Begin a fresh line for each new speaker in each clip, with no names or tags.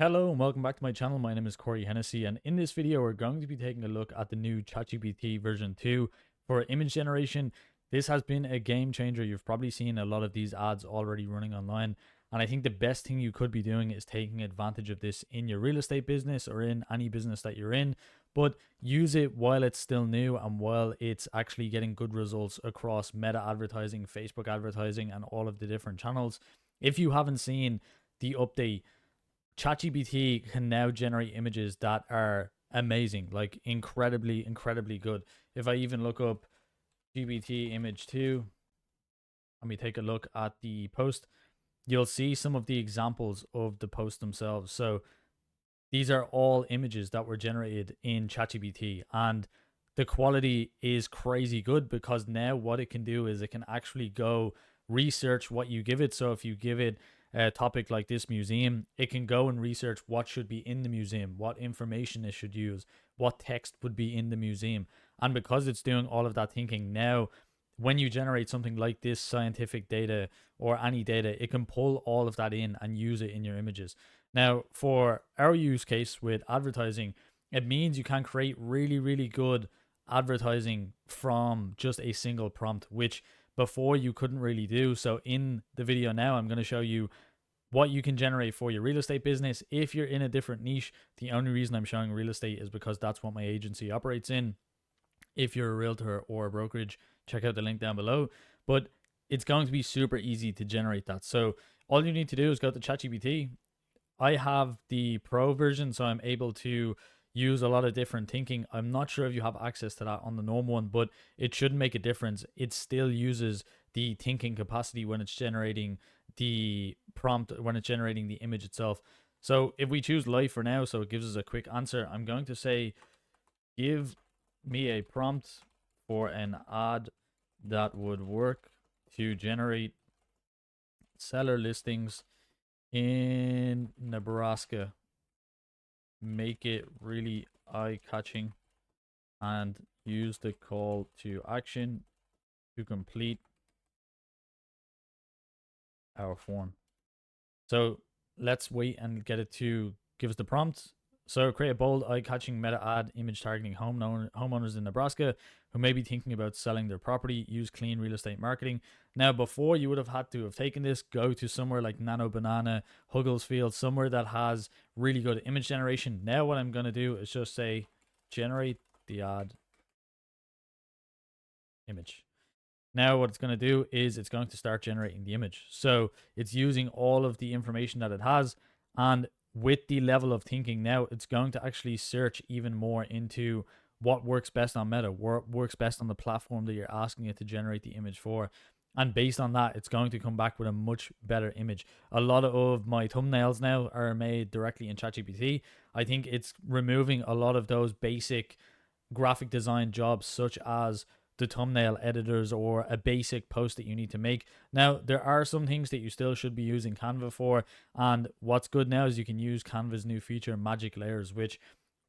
Hello and welcome back to my channel. My name is Corey Hennessy, and in this video we're going to be taking a look at the new ChatGPT version 2 for image generation. This has been a game changer. You've probably seen a lot of these ads already running online, and I think the best thing you could be doing is taking advantage of this in your real estate business or in any business that you're in, but use it while it's still new and while it's actually getting good results across meta advertising, Facebook advertising, and all of the different channels. If you haven't seen the update, ChatGPT can now generate images that are amazing, like incredibly good. If I even look up GPT image 2, let me take a look at the post, you'll see some of the examples of the post themselves. So these are all images that were generated in ChatGPT, and the quality is crazy good because now what it can do is it can actually go research what you give it. So if you give it a topic like this museum, it can go and research what should be in the museum, what information it should use, what text would be in the museum. And because it's doing all of that thinking now, when you generate something like this scientific data or any data, it can pull all of that in and use it in your images. Now, for our use case with advertising, it means you can create really good advertising from just a single prompt, which before you couldn't really do. So in the video now, I'm going to show you what you can generate for your real estate business. If you're in a different niche, the only reason I'm showing real estate is because that's what my agency operates in. If you're a realtor or a brokerage, check out the link down below. But it's going to be super easy to generate that. So all you need to do is go to ChatGPT. I have the pro version, so I'm able to use a lot of different thinking. I'm not sure if you have access to that on the normal one, but it shouldn't make a difference. It still uses the thinking capacity when it's generating the prompt, when it's generating the image itself. So if we choose live for now, so it gives us a quick answer, I'm going to say, give me a prompt for an ad that would work to generate seller listings in Nebraska. Make it really eye-catching and use the call to action to complete our form. So let's wait and get it to give us the prompt. So create a bold, eye-catching meta ad image targeting homeowners in Nebraska who may be thinking about selling their property. Use clean real estate marketing. Now, before you would have had to have taken this, go to somewhere like Nano Banana, Hugglesfield, somewhere that has really good image generation. Now what I'm going to do is just say, generate the ad image. Now what it's going to do is it's going to start generating the image. So it's using all of the information that it has, and with the level of thinking now, it's going to actually search even more into what works best on Meta, what works best on the platform that you're asking it to generate the image for. And based on that, it's going to come back with a much better image. A lot of my thumbnails now are made directly in ChatGPT. I think it's removing a lot of those basic graphic design jobs, such as the thumbnail editors or a basic post that you need to make. Now, there are some things that you still should be using Canva for, and what's good now is you can use Canva's new feature, Magic Layers, which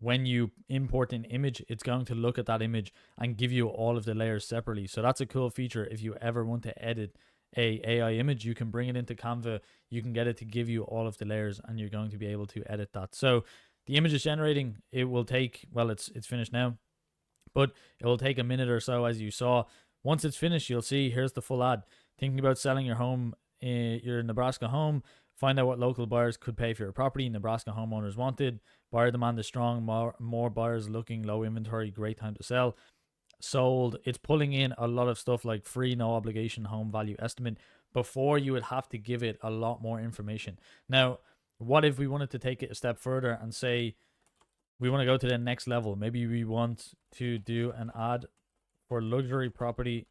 when you import an image, it's going to look at that image and give you all of the layers separately. So that's a cool feature. If you ever want to edit a AI image, you can bring it into Canva, you can get it to give you all of the layers, and you're going to be able to edit that. So the image is generating. It will take, well, it's finished now, but it will take a minute or so, as you saw. Once it's finished, you'll see here's the full ad. Thinking about selling your home, your Nebraska home, find out what local buyers could pay for your property. Nebraska homeowners wanted. Buyer demand is strong. More buyers looking. Low inventory. Great time to sell. Sold. It's pulling in a lot of stuff like free, no obligation home value estimate. Before, you would have to give it a lot more information. Now, what if we wanted to take it a step further and say, we want to go to the next level? Maybe we want to do an ad for luxury property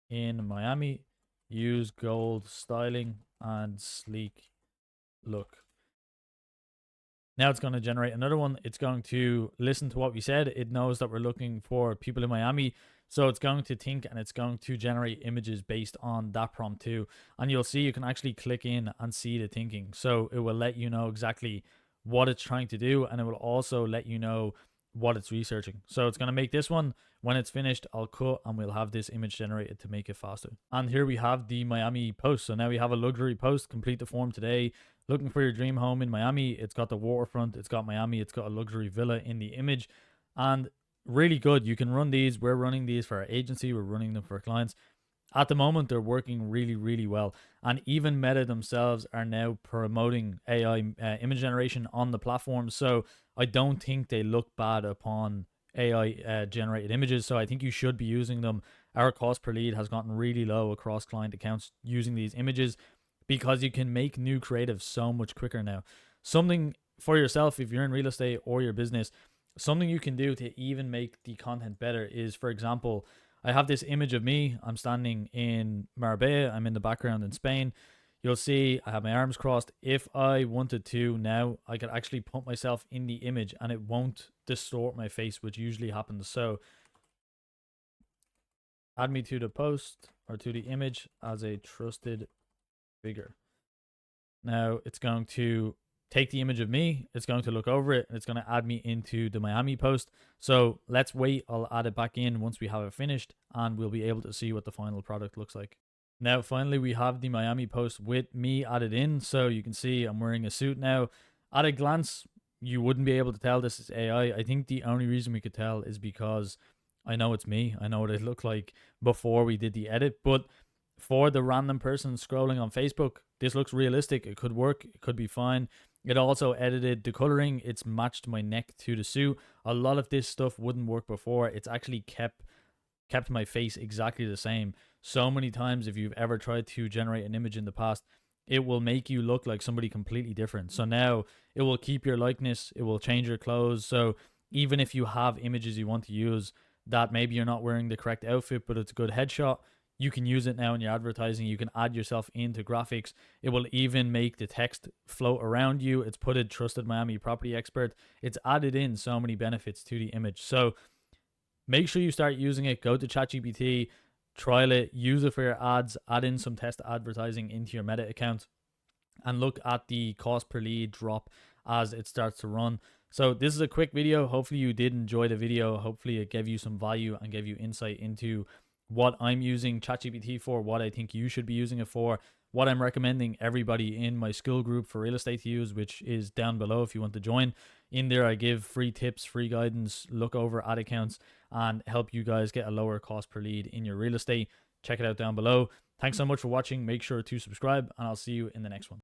in Miami. Use gold styling and sleek look. Now it's going to generate another one. It's going to listen to what we said. It knows that we're looking for people in Miami. So it's going to think and it's going to generate images based on that prompt too. And you'll see you can actually click in and see the thinking. So it will let you know exactly what it's trying to do, and it will also let you know what it's researching. So it's going to make this one. When it's finished, I'll cut and we'll have this image generated to make it faster. And here we have the Miami post. So now we have a luxury post. Complete the form today. looking for your dream home in Miami. It's got the waterfront, it's got Miami, it's got a luxury villa in the image, and really good. You can run these. We're running these for our agency, we're running them for clients. At the moment, they're working really, really well. And even Meta themselves are now promoting AI image generation on the platform. So I don't think they look bad upon AI generated images. So I think you should be using them. Our cost per lead has gotten really low across client accounts using these images because you can make new creatives so much quicker now. Something for yourself, if you're in real estate or your business, something you can do to even make the content better is, for example, I have this image of me. I'm standing in Marbella. I'm in the background in Spain. You'll see I have my arms crossed. If I wanted to now, I could actually put myself in the image and it won't distort my face, which usually happens. So add me to the post or to the image as a trusted figure. Now it's going to take the image of me, it's going to look over it, and it's going to add me into the Miami post. So let's wait. I'll add it back in once we have it finished, and we'll be able to see what the final product looks like. Now, finally, we have the Miami post with me added in. So you can see I'm wearing a suit now. At a glance, you wouldn't be able to tell this is AI. I think the only reason we could tell is because I know it's me. I know what it looked like before we did the edit. But for the random person scrolling on Facebook, this looks realistic. It could work. It could be fine. It also edited the coloring. It's matched my neck to the suit. A lot of this stuff wouldn't work before. It's actually kept my face exactly the same. So many times, if you've ever tried to generate an image in the past, it will make you look like somebody completely different. So now it will keep your likeness. It will change your clothes. So even if you have images you want to use that maybe you're not wearing the correct outfit, but it's a good headshot, you can use it now in your advertising. You can add yourself into graphics. It will even make the text float around you. It's put a trusted Miami property expert. It's added in so many benefits to the image. So make sure you start using it. Go to ChatGPT, trial it, use it for your ads, add in some test advertising into your Meta account, and look at the cost per lead drop as it starts to run. So this is a quick video. Hopefully you did enjoy the video. Hopefully it gave you some value and gave you insight into what I'm using ChatGPT for, what I think you should be using it for, what I'm recommending everybody in my Skool group for real estate to use, which is down below if you want to join. In there, I give free tips, free guidance, look over ad accounts, and help you guys get a lower cost per lead in your real estate. Check it out down below. Thanks so much for watching. Make sure to subscribe, and I'll see you in the next one.